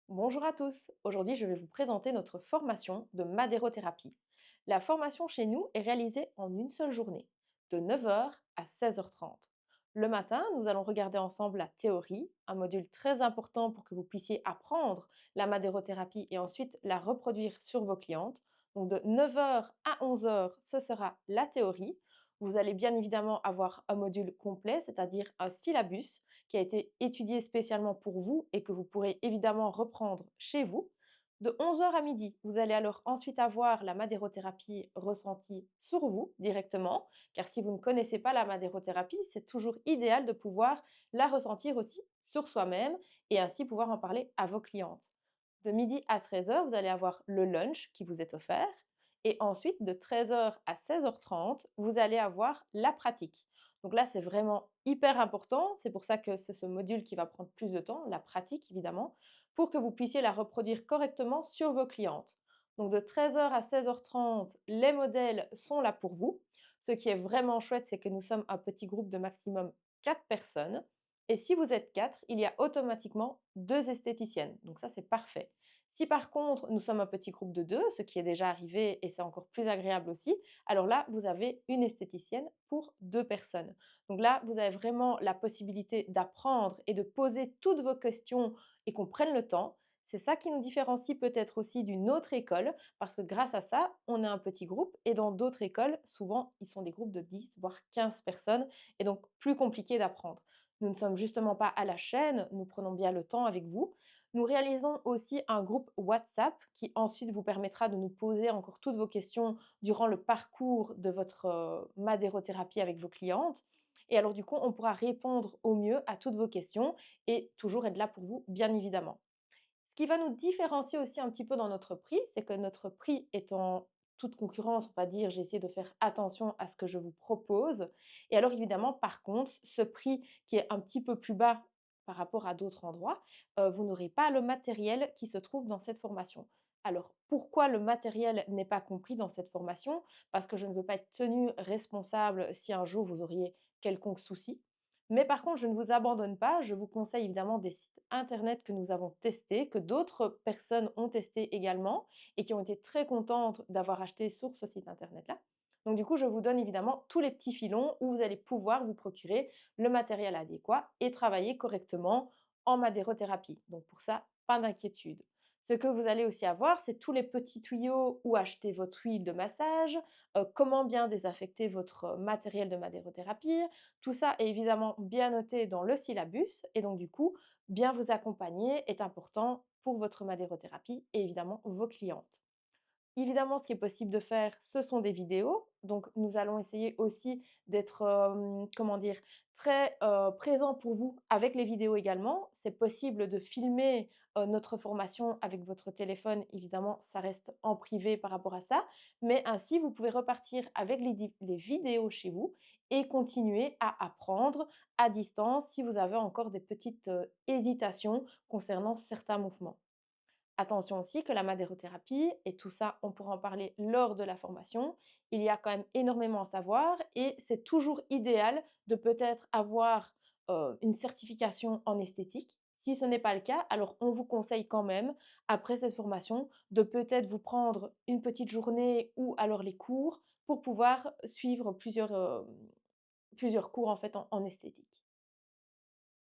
Bonjour à tous, aujourd'hui je vais vous présenter notre formation de madérothérapie. La formation chez nous est réalisée en une seule journée, de 9 heures à 16h30. Le matin, nous allons regarder ensemble la théorie, un module très important pour que vous puissiez apprendre la madérothérapie et ensuite la reproduire sur vos clientes. Donc de 9 heures à 11 heures, ce sera la théorie. Vous allez bien évidemment avoir un module complet, c'est-à-dire un syllabus qui a été étudié spécialement pour vous et que vous pourrez évidemment reprendre chez vous. De 11 heures à midi, vous allez alors ensuite avoir la madérothérapie ressentie sur vous directement, car si vous ne connaissez pas la madérothérapie, c'est toujours idéal de pouvoir la ressentir aussi sur soi-même et ainsi pouvoir en parler à vos clientes. De midi à 13 heures, vous allez avoir le lunch qui vous est offert. Et ensuite, de 13 heures à 16h30, vous allez avoir la pratique. Donc là, c'est vraiment hyper important. C'est pour ça que c'est ce module qui va prendre plus de temps, la pratique évidemment, pour que vous puissiez la reproduire correctement sur vos clientes. Donc de 13 heures à 16h30, les modèles sont là pour vous. Ce qui est vraiment chouette, c'est que nous sommes un petit groupe de maximum 4 personnes. Et si vous êtes 4, il y a automatiquement 2 esthéticiennes. Donc ça, c'est parfait. Si par contre, nous sommes un petit groupe de 2, ce qui est déjà arrivé et c'est encore plus agréable aussi, alors là, vous avez une esthéticienne pour 2 personnes. Donc là, vous avez vraiment la possibilité d'apprendre et de poser toutes vos questions et qu'on prenne le temps. C'est ça qui nous différencie peut-être aussi d'une autre école, parce que grâce à ça, on est un petit groupe et dans d'autres écoles, souvent, ils sont des groupes de 10, voire 15 personnes et donc plus compliqué d'apprendre. Nous ne sommes justement pas à la chaîne, nous prenons bien le temps avec vous. Nous réalisons aussi un groupe WhatsApp qui ensuite vous permettra de nous poser encore toutes vos questions durant le parcours de votre madérothérapie avec vos clientes. Et alors du coup, on pourra répondre au mieux à toutes vos questions et toujours être là pour vous, bien évidemment. Ce qui va nous différencier aussi un petit peu dans notre prix, c'est que notre prix est en toute concurrence, on va dire, j'ai essayé de faire attention à ce que je vous propose. Et alors évidemment, par contre, ce prix qui est un petit peu plus bas par rapport à d'autres endroits, vous n'aurez pas le matériel qui se trouve dans cette formation. Alors pourquoi le matériel n'est pas compris dans cette formation? Parce que je ne veux pas être tenue responsable si un jour vous auriez quelconque souci. Mais par contre, je ne vous abandonne pas. Je vous conseille évidemment des sites internet que nous avons testés, que d'autres personnes ont testés également et qui ont été très contentes d'avoir acheté sur ce site internet-là. Donc du coup, je vous donne évidemment tous les petits filons où vous allez pouvoir vous procurer le matériel adéquat et travailler correctement en madérothérapie. Donc pour ça, pas d'inquiétude. Ce que vous allez aussi avoir, c'est tous les petits tuyaux où acheter votre huile de massage, comment bien désaffecter votre matériel de madérothérapie, tout ça est évidemment bien noté dans le syllabus et donc du coup, bien vous accompagner est important pour votre madérothérapie et évidemment vos clientes. Évidemment, ce qui est possible de faire, ce sont des vidéos. Donc, nous allons essayer aussi d'être, comment dire? Très, présents pour vous avec les vidéos également. C'est possible de filmer, notre formation avec votre téléphone. Évidemment, ça reste en privé par rapport à ça. Mais ainsi, vous pouvez repartir avec les vidéos chez vous et continuer à apprendre à distance si vous avez encore des petites, hésitations concernant certains mouvements. Attention aussi que la madérothérapie, et tout ça, on pourra en parler lors de la formation, il y a quand même énormément à savoir et c'est toujours idéal de peut-être avoir une certification en esthétique. Si ce n'est pas le cas, alors on vous conseille quand même, après cette formation, de peut-être vous prendre une petite journée ou alors les cours pour pouvoir suivre plusieurs cours en fait en esthétique.